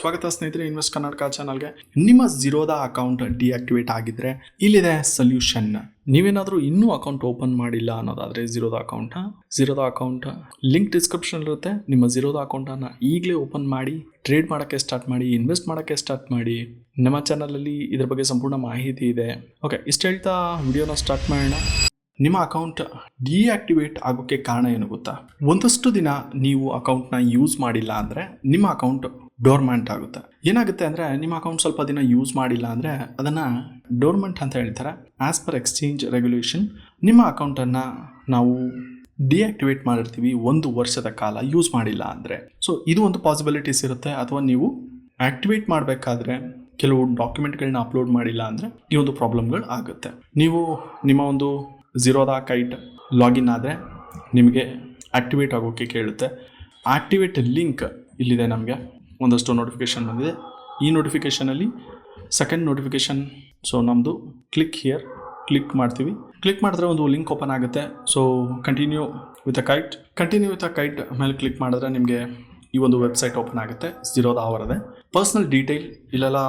ಸ್ವಾಗತ ಸ್ನೇಹಿತರೆ, ಇನ್ವೆಸ್ಟ್ ಕರ್ನಾಟಕ ಚಾನಲ್ಗೆ. ನಿಮ್ಮ ಝೀರೋದ ಅಕೌಂಟ್ ಡಿಆಕ್ಟಿವೇಟ್ ಆಗಿದ್ರೆ ಇಲ್ಲಿದೆ ಸೊಲ್ಯೂಷನ್. ನೀವೇನಾದರೂ ಇನ್ನೂ ಅಕೌಂಟ್ ಓಪನ್ ಮಾಡಿಲ್ಲ ಅನ್ನೋದಾದ್ರೆ ಝೀರೋದ ಅಕೌಂಟ್ ಲಿಂಕ್ ಡಿಸ್ಕ್ರಿಪ್ಷನ್ ಇರುತ್ತೆ. ನಿಮ್ಮ ಝೀರೋದ ಅಕೌಂಟನ್ನು ಈಗಲೇ ಓಪನ್ ಮಾಡಿ ಟ್ರೇಡ್ ಮಾಡೋಕ್ಕೆ ಸ್ಟಾರ್ಟ್ ಮಾಡಿ, ಇನ್ವೆಸ್ಟ್ ಮಾಡೋಕ್ಕೆ ಸ್ಟಾರ್ಟ್ ಮಾಡಿ. ನಮ್ಮ ಚಾನಲಲ್ಲಿ ಇದ್ರ ಬಗ್ಗೆ ಸಂಪೂರ್ಣ ಮಾಹಿತಿ ಇದೆ. ಓಕೆ, ಇಷ್ಟು ಹೇಳ್ತಾ ವಿಡಿಯೋನ ಸ್ಟಾರ್ಟ್ ಮಾಡೋಣ. ನಿಮ್ಮ ಅಕೌಂಟ್ ಡಿಆಕ್ಟಿವೇಟ್ ಆಗೋಕ್ಕೆ ಕಾರಣ ಏನು ಗೊತ್ತಾ? ಒಂದಷ್ಟು ದಿನ ನೀವು ಅಕೌಂಟ್ನ ಯೂಸ್ ಮಾಡಿಲ್ಲ ಅಂದರೆ ನಿಮ್ಮ ಅಕೌಂಟ್ ಡೋರ್ಮೆಂಟ್ ಆಗುತ್ತೆ. ಏನಾಗುತ್ತೆ ಅಂದರೆ, ನಿಮ್ಮ ಅಕೌಂಟ್ ಸ್ವಲ್ಪ ದಿನ ಯೂಸ್ ಮಾಡಿಲ್ಲ ಅಂದರೆ ಅದನ್ನು ಡೋರ್ಮೆಂಟ್ ಅಂತ ಹೇಳ್ತಾರೆ. ಆಸ್ ಪರ್ ಎಕ್ಸ್ಚೇಂಜ್ ರೆಗ್ಯುಲೇಷನ್ ನಿಮ್ಮ ಅಕೌಂಟನ್ನು ನಾವು ಡಿಆಕ್ಟಿವೇಟ್ ಮಾಡಿರ್ತೀವಿ 1 ವರ್ಷದ ಕಾಲ ಯೂಸ್ ಮಾಡಿಲ್ಲ ಅಂದರೆ. ಸೊ ಇದು ಒಂದು ಪಾಸಿಬಿಲಿಟೀಸ್ ಇರುತ್ತೆ. ಅಥವಾ ನೀವು ಆಕ್ಟಿವೇಟ್ ಮಾಡಬೇಕಾದ್ರೆ ಕೆಲವು ಡಾಕ್ಯುಮೆಂಟ್ಗಳನ್ನ ಅಪ್ಲೋಡ್ ಮಾಡಿಲ್ಲ ಅಂದರೆ ಈ ಒಂದು ಪ್ರಾಬ್ಲಮ್ಗಳು ಆಗುತ್ತೆ. ನೀವು ನಿಮ್ಮ ಒಂದು ಝೀರೋದ ಅಕೌಂಟ್ ಲಾಗಿನ್ ಆದರೆ ನಿಮಗೆ ಆಕ್ಟಿವೇಟ್ ಆಗೋಕ್ಕೆ ಕೇಳುತ್ತೆ. ಆಕ್ಟಿವೇಟ್ ಲಿಂಕ್ ಇಲ್ಲಿದೆ. ನಮಗೆ ಒಂದಷ್ಟು ನೋಟಿಫಿಕೇಷನ್ ಬಂದಿದೆ. ಈ ನೋಟಿಫಿಕೇಷನಲ್ಲಿ ಸೆಕೆಂಡ್ ನೋಟಿಫಿಕೇಷನ್. ಸೊ ನಮ್ಮದು ಕ್ಲಿಕ್ ಮಾಡ್ತೀವಿ. ಕ್ಲಿಕ್ ಮಾಡಿದ್ರೆ ಒಂದು ಲಿಂಕ್ ಓಪನ್ ಆಗುತ್ತೆ. So continue with a Kite ಮೇಲೆ ಕ್ಲಿಕ್ ಮಾಡಿದ್ರೆ ನಿಮಗೆ ಈ ಒಂದು ವೆಬ್ಸೈಟ್ ಓಪನ್ ಆಗುತ್ತೆ. ಝೀರೋದ ಅವರದೇ ಪರ್ಸ್ನಲ್ ಡೀಟೇಲ್, ಇಲ್ಲೆಲ್ಲ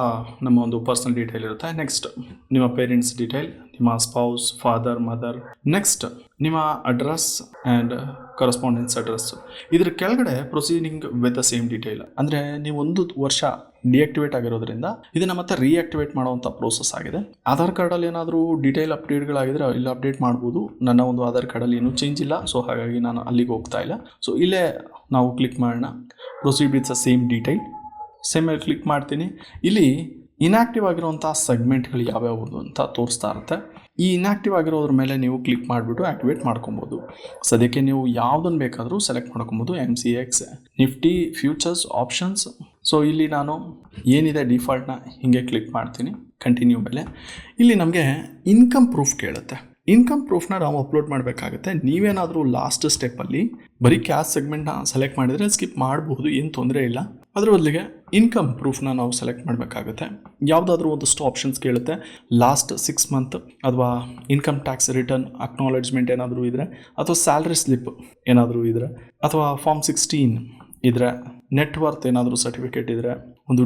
ನಮ್ಮ ಒಂದು ಪರ್ಸ್ನಲ್ ಡೀಟೇಲ್ ಇರುತ್ತೆ. ನೆಕ್ಸ್ಟ್ ನಿಮ್ಮ ಪೇರೆಂಟ್ಸ್ ಡೀಟೇಲ್, ನಿಮ್ಮ ಸ್ಪೌಸ್, ಫಾದರ್, ಮದರ್. ನೆಕ್ಸ್ಟ್ ನಿಮ್ಮ ಅಡ್ರೆಸ್ ಆ್ಯಂಡ್ ಕರೆಸ್ಪಾಂಡೆನ್ಸ್ ಅಡ್ರೆಸ್. ಇದ್ರ ಕೆಳಗಡೆ proceeding with the same detail. ಅಂದರೆ ನೀವು 1 ವರ್ಷ ಡಿಆಕ್ಟಿವೇಟ್ ಆಗಿರೋದ್ರಿಂದ ಇದನ್ನು ಮತ್ತೆ ರೀಆಕ್ಟಿವೇಟ್ ಮಾಡುವಂಥ ಪ್ರೋಸೆಸ್ ಆಗಿದೆ. ಆಧಾರ್ ಕಾರ್ಡಲ್ಲಿ ಏನಾದರೂ ಡೀಟೇಲ್ ಅಪ್ಡೇಟ್ಗಳಾಗಿದ್ರೆ ಇಲ್ಲಿ ಅಪ್ಡೇಟ್ ಮಾಡ್ಬೋದು. ನನ್ನ ಒಂದು ಆಧಾರ್ ಕಾರ್ಡಲ್ಲಿ ಏನೂ ಚೇಂಜ್ ಇಲ್ಲ. ಸೊ ಹಾಗಾಗಿ ನಾನು ಅಲ್ಲಿಗೆ ಹೋಗ್ತಾ ಇಲ್ಲ. ಸೊ ಇಲ್ಲೇ ನಾವು ಕ್ಲಿಕ್ ಮಾಡೋಣ. Proceed with the same detail. Same ಮೇಲೆ ಕ್ಲಿಕ್ ಮಾಡ್ತೀನಿ. ಇಲ್ಲಿ ಇನ್ಆಕ್ಟಿವ್ ಆಗಿರುವಂಥ ಸೆಗ್ಮೆಂಟ್ಗಳು ಯಾವ್ಯಾವು ಅಂತ ತೋರಿಸ್ತಾ ಇರುತ್ತೆ. ಈ ಇನ್ಆಕ್ಟಿವ್ ಆಗಿರೋದ್ರ ಮೇಲೆ ನೀವು ಕ್ಲಿಕ್ ಮಾಡಿಬಿಟ್ಟು ಆಕ್ಟಿವೇಟ್ ಮಾಡ್ಕೊಬೋದು. ಸದ್ಯಕ್ಕೆ ನೀವು ಯಾವುದನ್ನು ಬೇಕಾದರೂ ಸೆಲೆಕ್ಟ್ ಮಾಡ್ಕೊಬೋದು. MCX, Nifty, futures, options. So ಇಲ್ಲಿ ನಾನು ಏನಿದೆ ಡಿಫಾಲ್ಟ್ನ ಹಿಂಗೆ ಕ್ಲಿಕ್ ಮಾಡ್ತೀನಿ. ಕಂಟಿನ್ಯೂ ಮೇಲೆ ಇಲ್ಲಿ ನಮಗೆ ಇನ್ಕಮ್ ಪ್ರೂಫ್ ಕೇಳುತ್ತೆ. ಇನ್ಕಮ್ ಪ್ರೂಫ್ನ ನಾವು ಅಪ್ಲೋಡ್ ಮಾಡಬೇಕಾಗುತ್ತೆ. ನೀವೇನಾದರೂ ಲಾಸ್ಟ್ ಸ್ಟೆಪ್ಪಲ್ಲಿ ಬರೀ ಕ್ಯಾಶ್ ಸೆಗ್ಮೆಂಟ್ನ ಸೆಲೆಕ್ಟ್ ಮಾಡಿದರೆ ಸ್ಕಿಪ್ ಮಾಡಬಹುದು, ಏನು ತೊಂದರೆ ಇಲ್ಲ. ಅದರ ಬದಲಿಗೆ ಇನ್ಕಮ್ ಪ್ರೂಫ್ನ ನಾವು ಸೆಲೆಕ್ಟ್ ಮಾಡಬೇಕಾಗುತ್ತೆ. ಯಾವುದಾದ್ರೂ ಒಂದಷ್ಟು ಆಪ್ಷನ್ಸ್ ಕೇಳುತ್ತೆ. ಲಾಸ್ಟ್ 6 ಮಂತ್ ಅಥವಾ ಇನ್ಕಮ್ ಟ್ಯಾಕ್ಸ್ ರಿಟರ್ನ್ ಅಕ್ನಾಲೆಜ್ಮೆಂಟ್ ಏನಾದರೂ ಇದ್ದರೆ, ಅಥವಾ ಸ್ಯಾಲ್ರಿ ಸ್ಲಿಪ್ ಏನಾದರೂ ಇದ್ದರೆ, ಅಥವಾ ಫಾರ್ಮ್ 16 ಇದ್ದರೆ, ನೆಟ್ವರ್ತ್ ಏನಾದರೂ ಸರ್ಟಿಫಿಕೇಟ್ ಇದ್ದರೆ, ಒಂದು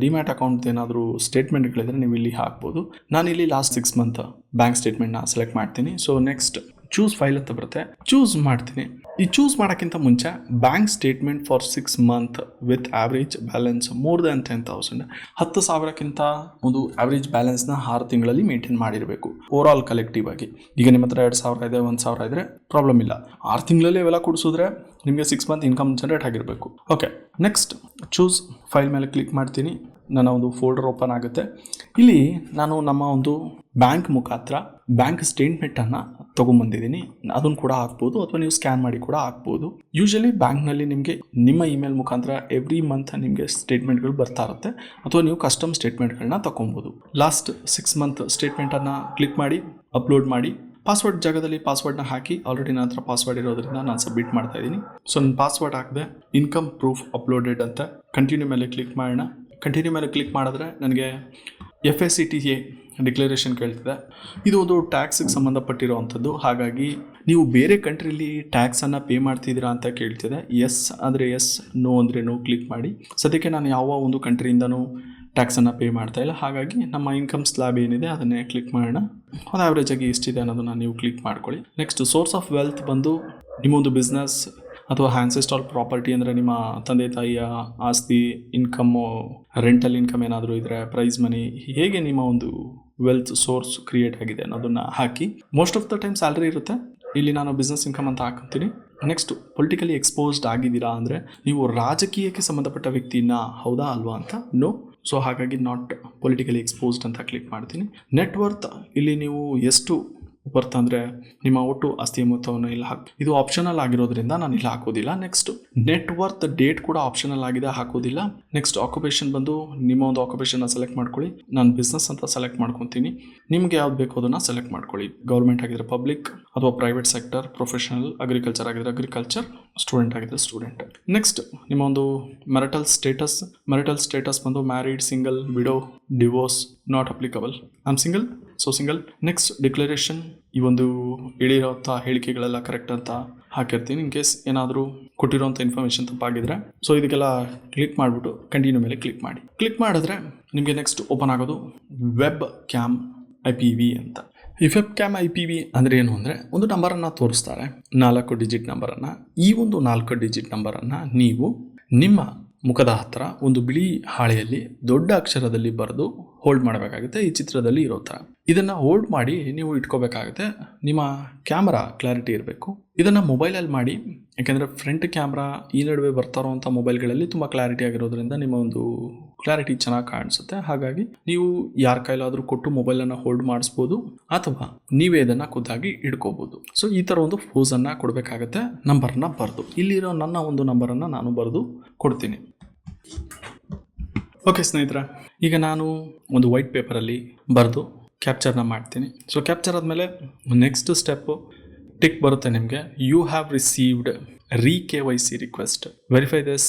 ಡಿಮ್ಯಾಟ್ ಅಕೌಂಟ್ ಏನಾದರೂ ಸ್ಟೇಟ್ಮೆಂಟ್ಗಳಿದ್ರೆ ನೀವು ಇಲ್ಲಿ ಹಾಕ್ಬೋದು. ನಾನಿಲ್ಲಿ ಲಾಸ್ಟ್ 6 ಮಂತ್ ಬ್ಯಾಂಕ್ ಸ್ಟೇಟ್ಮೆಂಟ್ನ ಸೆಲೆಕ್ಟ್ ಮಾಡ್ತೀನಿ. ಸೊ ನೆಕ್ಸ್ಟ್ ಚೂಸ್ ಫೈಲ್ ಅಂತ ಬರುತ್ತೆ, ಚೂಸ್ ಮಾಡ್ತೀನಿ. ಈ ಚೂಸ್ ಮಾಡೋಕ್ಕಿಂತ ಮುಂಚೆ bank statement for 6 month with average balance more than 10,000, 10,000ಕ್ಕಿಂತ ಒಂದು ಆವ್ರೇಜ್ ಬ್ಯಾಲೆನ್ಸ್ನ 6 ತಿಂಗಳಲ್ಲಿ ಮೇಂಟೈನ್ ಮಾಡಿರಬೇಕು. ಓವರಾಲ್ ಕಲೆಕ್ಟಿವ್ ಆಗಿ. ಈಗ ನಿಮ್ಮ ಹತ್ರ 2,000 ಇದೆ, 1,000 ಇದ್ದರೆ ಪ್ರಾಬ್ಲಮ್ ಇಲ್ಲ. 6 ತಿಂಗಳಲ್ಲಿ ಇವೆಲ್ಲ ಕೊಡಿಸಿದ್ರೆ ನಿಮಗೆ 6 ಮಂತ್ ಇನ್ಕಮ್ ಜನರೇಟ್ ಆಗಿರಬೇಕು. ಓಕೆ, ನೆಕ್ಸ್ಟ್ ಚೂಸ್ ಫೈಲ್ ಮೇಲೆ ಕ್ಲಿಕ್ ಮಾಡ್ತೀನಿ. ನನ್ನ ಒಂದು ಫೋಲ್ಡರ್ ಓಪನ್ ಆಗುತ್ತೆ. ಇಲ್ಲಿ ನಾನು ನಮ್ಮ ಒಂದು ಬ್ಯಾಂಕ್ ಮುಖಾಂತರ ಬ್ಯಾಂಕ್ ಸ್ಟೇಟ್ಮೆಂಟನ್ನು ತೊಗೊಂಬಂದಿದ್ದೀನಿ. ಅದನ್ನು ಕೂಡ ಹಾಕ್ಬೋದು, ಅಥವಾ ನೀವು ಸ್ಕ್ಯಾನ್ ಮಾಡಿ ಕೂಡ ಹಾಕ್ಬೋದು. ಯೂಶಲಿ ಬ್ಯಾಂಕ್ನಲ್ಲಿ ನಿಮಗೆ ನಿಮ್ಮ ಇಮೇಲ್ ಮುಖಾಂತರ ಎವ್ರಿ ಮಂತ್ ನಿಮಗೆ ಸ್ಟೇಟ್ಮೆಂಟ್ಗಳು ಬರ್ತಾ ಇರುತ್ತೆ, ಅಥವಾ ನೀವು ಕಸ್ಟಮ್ ಸ್ಟೇಟ್ಮೆಂಟ್ಗಳನ್ನ ತೊಗೊಬೋದು. ಲಾಸ್ಟ್ 6 ಮಂತ್ ಸ್ಟೇಟ್ಮೆಂಟನ್ನು ಕ್ಲಿಕ್ ಮಾಡಿ ಅಪ್ಲೋಡ್ ಮಾಡಿ. ಪಾಸ್ವರ್ಡ್ ಜಾಗದಲ್ಲಿ ಪಾಸ್ವರ್ಡ್ನ ಹಾಕಿ. ಆಲ್ರೆಡಿ ನನ್ನ ಹತ್ರ ಪಾಸ್ವರ್ಡ್ ಇರೋದ್ರಿಂದ ನಾನು ಸಬ್ಮಿಟ್ ಮಾಡ್ತಾ ಇದ್ದೀನಿ. ಸೊ ನನ್ನ ಪಾಸ್ವರ್ಡ್ ಹಾಕಿದೆ. ಇನ್ಕಮ್ ಪ್ರೂಫ್ ಅಪ್ಲೋಡೆಡ್ ಅಂತ ಕಂಟಿನ್ಯೂ ಮೇಲೆ ಕ್ಲಿಕ್ ಮಾಡೋಣ. ಕಂಟಿನ್ಯೂ ಮೇಲೆ ಕ್ಲಿಕ್ ಮಾಡಿದ್ರೆ ನನಗೆ FACTA ಡಿಕ್ಲರೇಷನ್ ಕೇಳ್ತಿದೆ. ಇದು ಒಂದು ಟ್ಯಾಕ್ಸಿಗೆ ಸಂಬಂಧಪಟ್ಟಿರೋವಂಥದ್ದು. ಹಾಗಾಗಿ ನೀವು ಬೇರೆ ಕಂಟ್ರಿಲಿ ಟ್ಯಾಕ್ಸನ್ನು ಪೇ ಮಾಡ್ತಿದ್ದೀರಾ ಅಂತ ಕೇಳ್ತಿದೆ. ಎಸ್ ಅಂದರೆ ಎಸ್, ನೋ ಅಂದರೆ ನೋ ಕ್ಲಿಕ್ ಮಾಡಿ. ಸದ್ಯಕ್ಕೆ ನಾನು ಯಾವ ಒಂದು ಕಂಟ್ರಿಯಿಂದನೂ ಟ್ಯಾಕ್ಸನ್ನು ಪೇ ಮಾಡ್ತಾ ಇಲ್ಲ. ಹಾಗಾಗಿ ನಮ್ಮ ಇನ್ಕಮ್ ಸ್ಲ್ಯಾಬ್ ಏನಿದೆ ಅದನ್ನೇ ಕ್ಲಿಕ್ ಮಾಡೋಣ. ಅದು ಆವ್ರೇಜ್ ಆಗಿ ಎಷ್ಟಿದೆ ಅನ್ನೋದನ್ನು ನೀವು ಕ್ಲಿಕ್ ಮಾಡ್ಕೊಳ್ಳಿ. ನೆಕ್ಸ್ಟ್ ಸೋರ್ಸ್ ಆಫ್ ವೆಲ್ತ್ ಬಂದು ನಿಮ್ಮೊಂದು ಬಿಸ್ನೆಸ್ ಅಥವಾ ಆನ್ಸೆಸ್ಟ್ರಲ್ ಪ್ರಾಪರ್ಟಿ, ಅಂದರೆ ನಿಮ್ಮ ತಂದೆ ತಾಯಿಯ ಆಸ್ತಿ, ಇನ್ಕಮ್ಮು, ರೆಂಟಲ್ ಇನ್ಕಮ್ ಏನಾದರೂ ಇದ್ದರೆ, ಪ್ರೈಸ್ ಮನಿ, ಹೇಗೆ ನಿಮ್ಮ ಒಂದು ವೆಲ್ತ್ ಸೋರ್ಸ್ ಕ್ರಿಯೇಟ್ ಆಗಿದೆ ಅನ್ನೋದನ್ನು ಹಾಕಿ. Most of the time salary ಇರುತ್ತೆ. ಇಲ್ಲಿ ನಾನು ಬಿಸ್ನೆಸ್ ಇನ್ಕಮ್ ಅಂತ ಹಾಕ್ತೀನಿ. ನೆಕ್ಸ್ಟ್ ಪೊಲಿಟಿಕಲಿ ಎಕ್ಸ್ಪೋಸ್ಡ್ ಆಗಿದ್ದೀರಾ ಅಂದರೆ ನೀವು ರಾಜಕೀಯಕ್ಕೆ ಸಂಬಂಧಪಟ್ಟ ವ್ಯಕ್ತಿನ ಹೌದಾ ಅಲ್ವಾ ಅಂತ ನೋ. ಸೊ ಹಾಗಾಗಿ ನಾಟ್ ಪೊಲಿಟಿಕಲಿ ಎಕ್ಸ್ಪೋಸ್ಡ್ ಅಂತ ಕ್ಲಿಕ್ ಮಾಡ್ತೀನಿ. ನೆಟ್ವರ್ತ್, ಇಲ್ಲಿ ನೀವು ಎಷ್ಟು ವರ್ತ್ ಅಂದರೆ ನಿಮ್ಮ ಒಟ್ಟು ಆಸ್ತಿ ಮೊತ್ತವನ್ನು ಇಲ್ಲಿ ಇದು ಆಪ್ಷನಲ್ ಆಗಿರೋದ್ರಿಂದ ನಾನು ಇಲ್ಲಿ ಹಾಕೋದಿಲ್ಲ. ನೆಕ್ಸ್ಟ್ ನೆಟ್ವರ್ತ್ ಡೇಟ್ ಕೂಡ ಆಪ್ಷನಲ್ ಆಗಿದೆ, ಹಾಕೋದಿಲ್ಲ. ನೆಕ್ಸ್ಟ್ ಆಕ್ಯುಪೇಷನ್ ಬಂದು ನಿಮ್ಮ ಒಂದು ಆಕ್ಯುಪೇಷನ್ನ ಸೆಲೆಕ್ಟ್ ಮಾಡ್ಕೊಳ್ಳಿ. ನಾನು ಬಿಸ್ನೆಸ್ ಅಂತ ಸೆಲೆಕ್ಟ್ ಮಾಡ್ಕೊತೀನಿ. ನಿಮಗೆ ಯಾವ್ದು ಬೇಕೋ ಅದನ್ನು ಸೆಲೆಕ್ಟ್ ಮಾಡ್ಕೊಳ್ಳಿ. ಗೌರ್ಮೆಂಟ್ ಆಗಿದ್ರೆ ಪಬ್ಲಿಕ್, ಅಥವಾ ಪ್ರೈವೇಟ್ ಸೆಕ್ಟರ್, ಪ್ರೊಫೆಷನಲ್, ಅಗ್ರಿಕಲ್ಚರ್ ಆಗಿದ್ರೆ ಅಗ್ರಿಕಲ್ಚರ್, ಸ್ಟೂಡೆಂಟ್ ಆಗಿದ್ರೆ ಸ್ಟೂಡೆಂಟ್. ನೆಕ್ಸ್ಟ್ ನಿಮ್ಮ ಒಂದು ಮೆರಿಟಲ್ ಸ್ಟೇಟಸ್ ಬಂದು married, single, widow, divorce, not applicable. I am single, so single. Next declaration, ಈ ಒಂದು ಹೇಳಿರೋಂಥ ಹೇಳಿಕೆಗಳೆಲ್ಲ ಕರೆಕ್ಟ್ ಅಂತ ಹಾಕಿರ್ತೀನಿ. ಇನ್ ಕೇಸ್ ಏನಾದರೂ ಕೊಟ್ಟಿರೋಂಥ ಇನ್ಫಾರ್ಮೇಷನ್ ತಪ್ಪಾಗಿದ್ರೆ ಸೊ ಇದಕ್ಕೆಲ್ಲ ಕ್ಲಿಕ್ ಮಾಡಿಬಿಟ್ಟು ಕಂಟಿನ್ಯೂ ಮೇಲೆ ಕ್ಲಿಕ್ ಮಾಡಿ. ಕ್ಲಿಕ್ ಮಾಡಿದ್ರೆ ನಿಮಗೆ ನೆಕ್ಸ್ಟ್ ಓಪನ್ ಆಗೋದು ವೆಬ್ ಕ್ಯಾಮ್ IPV ಅಂತ. ಈ ವೆಬ್ ಕ್ಯಾಮ್ IPV ಅಂದರೆ ಏನು ಅಂದರೆ ಒಂದು ನಂಬರನ್ನು ತೋರಿಸ್ತಾರೆ, 4 ಡಿಜಿಟ್ ನಂಬರನ್ನು. ಈ ಒಂದು 4 ಡಿಜಿಟ್ ನಂಬರನ್ನು ನೀವು ನಿಮ್ಮ ಮುಖದ ಹತ್ತಿರ ಒಂದು ಬಿಳಿ ಹಾಳೆಯಲ್ಲಿ ದೊಡ್ಡ ಅಕ್ಷರದಲ್ಲಿ ಬರೆದು ಹೋಲ್ಡ್ ಮಾಡಬೇಕಾಗುತ್ತೆ. ಈ ಚಿತ್ರದಲ್ಲಿ ಇರೋ ಥರ ಇದನ್ನು ಹೋಲ್ಡ್ ಮಾಡಿ ನೀವು ಇಟ್ಕೋಬೇಕಾಗುತ್ತೆ. ನಿಮ್ಮ ಕ್ಯಾಮ್ರಾ ಕ್ಲಾರಿಟಿ ಇರಬೇಕು. ಇದನ್ನು ಮೊಬೈಲಲ್ಲಿ ಮಾಡಿ, ಯಾಕೆಂದರೆ ಫ್ರಂಟ್ ಕ್ಯಾಮ್ರಾ ಈ ನಡುವೆ ಬರ್ತಾ ಇರೋವಂಥ ಮೊಬೈಲ್ಗಳಲ್ಲಿ ತುಂಬ ಕ್ಲಾರಿಟಿ ಆಗಿರೋದ್ರಿಂದ ನಿಮ್ಮ ಒಂದು ಕ್ಲಾರಿಟಿ ಚೆನ್ನಾಗಿ ಕಾಣಿಸುತ್ತೆ. ಹಾಗಾಗಿ ನೀವು ಯಾರ ಕೈಲಾದರೂ ಕೊಟ್ಟು ಮೊಬೈಲನ್ನು ಹೋಲ್ಡ್ ಮಾಡಿಸ್ಬೋದು ಅಥವಾ ನೀವೇ ಇದನ್ನು ಖುದ್ದಾಗಿ ಇಟ್ಕೋಬೋದು. ಸೊ ಈ ಥರ ಒಂದು ಪೋಸನ್ನು ಕೊಡಬೇಕಾಗತ್ತೆ. ನಂಬರನ್ನ ಬರೆದು ಇಲ್ಲಿರೋ ನನ್ನ ಒಂದು ನಂಬರನ್ನು ನಾನು ಬರೆದು ಕೊಡ್ತೀನಿ. ಓಕೆ ಸ್ನೇಹಿತರೆ, ಈಗ ನಾನು ಒಂದು ವೈಟ್ ಪೇಪರಲ್ಲಿ ಬರೆದು ಕ್ಯಾಪ್ಚರ್ನ ಮಾಡ್ತೀನಿ. ಸೊ ಕ್ಯಾಪ್ಚರ್ ಆದಮೇಲೆ ನೆಕ್ಸ್ಟ್ ಸ್ಟೆಪ್ಪು ಟಿಕ್ ಬರುತ್ತೆ ನಿಮಗೆ. You have received KYC request, verify this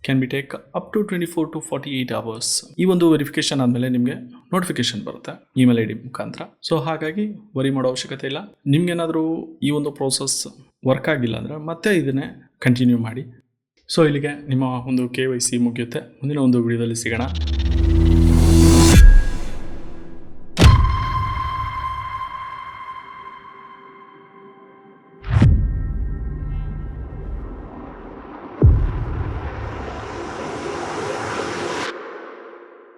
can be take up to 24 to 48 hours. ಈ ಒಂದು ವೆರಿಫಿಕೇಶನ್ ಆದಮೇಲೆ ನಿಮಗೆ ನೋಟಿಫಿಕೇಶನ್ ಬರುತ್ತೆ ಇಮೇಲ್ ID ಮುಖಾಂತರ. ಸೊ ಹಾಗಾಗಿ ವರಿ ಮಾಡೋ ಅವಶ್ಯಕತೆ ಇಲ್ಲ. ನಿಮ್ಗೇನಾದರೂ ಈ ಒಂದು ಪ್ರೋಸೆಸ್ ವರ್ಕ್ ಆಗಿಲ್ಲ ಅಂದರೆ ಮತ್ತೆ ಇದನ್ನೇ ಕಂಟಿನ್ಯೂ ಮಾಡಿ. ಸೊ ಇಲ್ಲಿಗೆ ನಿಮ್ಮ ಒಂದು KYC ಮುಗಿಯುತ್ತೆ. ಮುಂದಿನ ಒಂದು ವಿಡಿಯೋದಲ್ಲಿ ಸಿಗೋಣ.